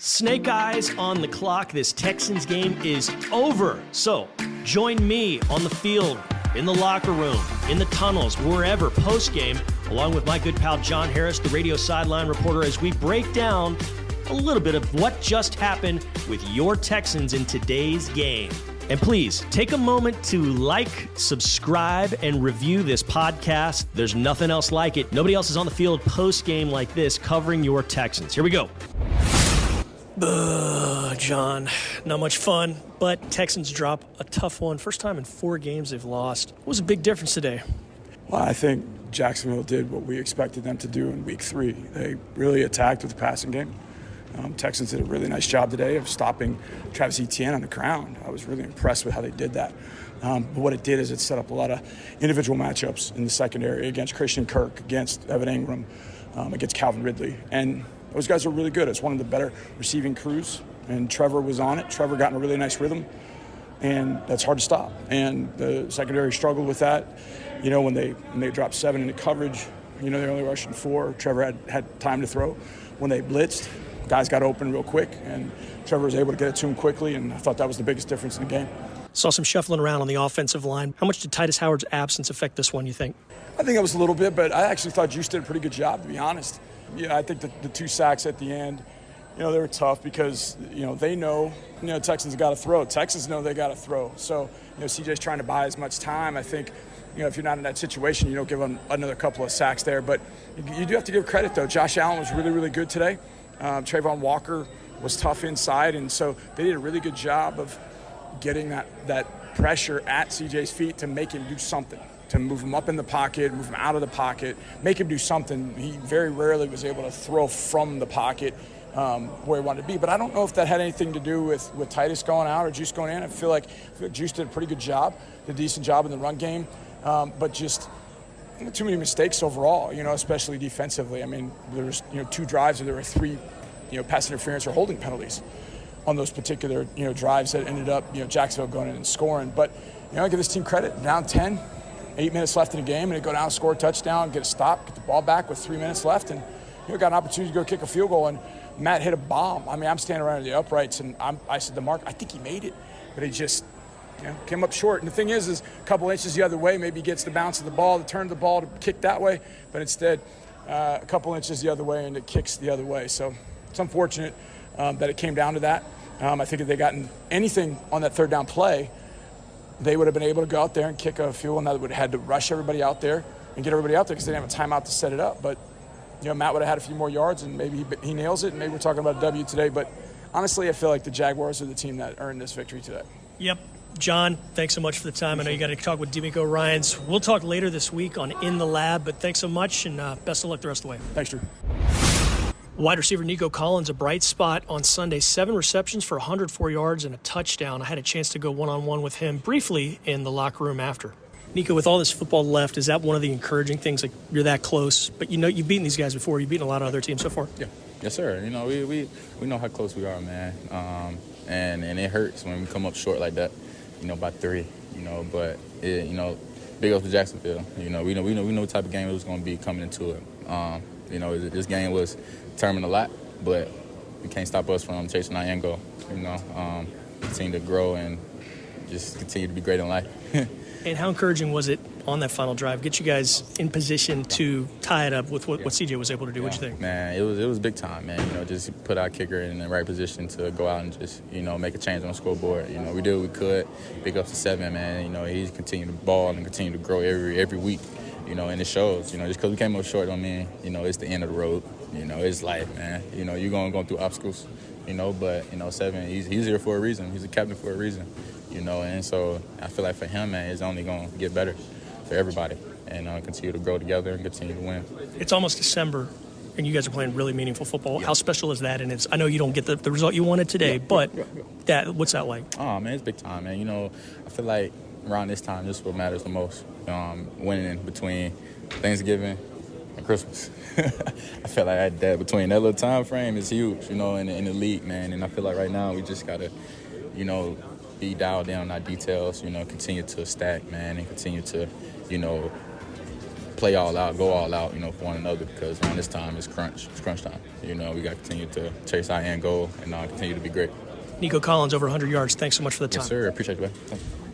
Snake eyes on the clock. This Texans game is over. So join me on the field, in the locker room, in the tunnels, wherever, post-game, along with my good pal John Harris, the radio sideline reporter, as we break down a little bit of what just happened with your Texans in today's game. And please, take a moment to like, subscribe, and review this podcast. There's nothing else like it. Nobody else is on the field post-game like this covering your Texans. Here we go. John, not much fun, but Texans drop a tough one. First time in 4 games they've lost. What was a big difference today? Well, I think Jacksonville did what we expected them to do in week 3. They really attacked with the passing game. Texans did a really nice job today of stopping Travis Etienne on the ground. I was really impressed with how they did that. But what it did is it set up a lot of individual matchups in the secondary against Christian Kirk, against Evan Ingram, against Calvin Ridley. And those guys are really good. It's one of the better receiving crews, and Trevor was on it. Trevor got in a really nice rhythm, and that's hard to stop. And the secondary struggled with that. You know, when they dropped 7 into coverage, you know, they're only rushing 4. Trevor had time to throw. When they blitzed, guys got open real quick, and Trevor was able to get it to him quickly, and I thought that was the biggest difference in the game. Saw some shuffling around on the offensive line. How much did Titus Howard's absence affect this one, you think? I think it was a little bit, but I actually thought Juice did a pretty good job, to be honest. Yeah, I think the 2 sacks at the end, you know, they were tough because, you know, they know, you know, Texans got to throw. Texans know they got to throw. So, you know, CJ's trying to buy as much time. I think, you know, if you're not in that situation, you don't give them another couple of sacks there. But you do have to give credit, though. Josh Allen was really, really good today. Trayvon Walker was tough inside, and so they did a really good job of getting that pressure at CJ's feet to make him do something, to move him up in the pocket, move him out of the pocket, make him do something. He very rarely was able to throw from the pocket where he wanted to be. But I don't know if that had anything to do with Titus going out or Juice going in. I feel like Juice did a pretty good job, did a decent job in the run game, but just too many mistakes overall, you know, especially defensively. I mean, there was, you know, 2 drives where there were 3, you know, pass interference or holding penalties on those particular, you know, drives that ended up, you know, Jacksonville going in and scoring. But, you know, I give this team credit. Down 10, 8 minutes left in the game, and they go down, score a touchdown, get a stop, get the ball back with 3 minutes left, and, you know, got an opportunity to go kick a field goal, and Matt hit a bomb. I mean, I'm standing around the uprights, and I said to Mark, I think he made it, but he just, you know, came up short. And the thing is a couple inches the other way, maybe gets the bounce of the ball, to turn the ball to kick that way, but instead a couple inches the other way, and it kicks the other way. So it's unfortunate that it came down to that. I think if they gotten anything on that 3rd down play, they would have been able to go out there and kick a field goal, and that would have had to rush everybody out there and get everybody out there because they didn't have a timeout to set it up. But, you know, Matt would have had a few more yards, and maybe he nails it, and maybe we're talking about a W today. But honestly, I feel like the Jaguars are the team that earned this victory today. Yep. John, thanks so much for the time. I know you got to talk with D'Amico Ryans. We'll talk later this week on In the Lab, but thanks so much, and best of luck the rest of the way. Thanks, Drew. Wide receiver Nico Collins, a bright spot on Sunday. 7 receptions for 104 yards and a touchdown. I had a chance to go one-on-one with him briefly in the locker room after. Nico, with all this football left, is that one of the encouraging things? Like, you're that close, but you know you've beaten these guys before. You've beaten a lot of other teams so far. Yeah, yes, sir. You know, we know how close we are, man. And it hurts when we come up short like that. You know, by 3. You know, but you know, big up to Jacksonville. You know, we know what type of game it was going to be coming into it. You know, this game was determined a lot, but you can't stop us from chasing our end goal. You know, continue to grow and just continue to be great in life. And how encouraging was it on that final drive? Get you guys in position to tie it up with what CJ was able to do. What'd you think? Man, it was big time, man. You know, just put our kicker in the right position to go out and just, you know, make a change on the scoreboard. You know, we did what we could. Big up to 7, man. You know, he's continued to ball and continue to grow every week. You know, and it shows. You know, just because we came up short don't mean, you know, it's the end of the road. You know, it's life, man. You know, you're going to go through obstacles, you know, but, you know, 7, he's here for a reason. He's a captain for a reason, you know, and so I feel like for him, man, it's only going to get better for everybody and continue to grow together and continue to win. It's almost December, and you guys are playing really meaningful football. Yeah. How special is that? And I know you don't get the result you wanted today, but what's that like? Oh, man, it's big time, man. You know, I feel like around this time, this is what matters the most, winning between Thanksgiving and Christmas. I feel like that between that little time frame is huge, you know, in the league, man. And I feel like right now we just got to, you know, be dialed down on our details, you know, continue to stack, man, and continue to, you know, play all out, go all out, for one another, because around this time it's crunch time. We got to continue to chase our end goal and continue to be great. Nico Collins, over 100 yards. Thanks so much for the time. Yes, sir. Appreciate it, man. Thank you.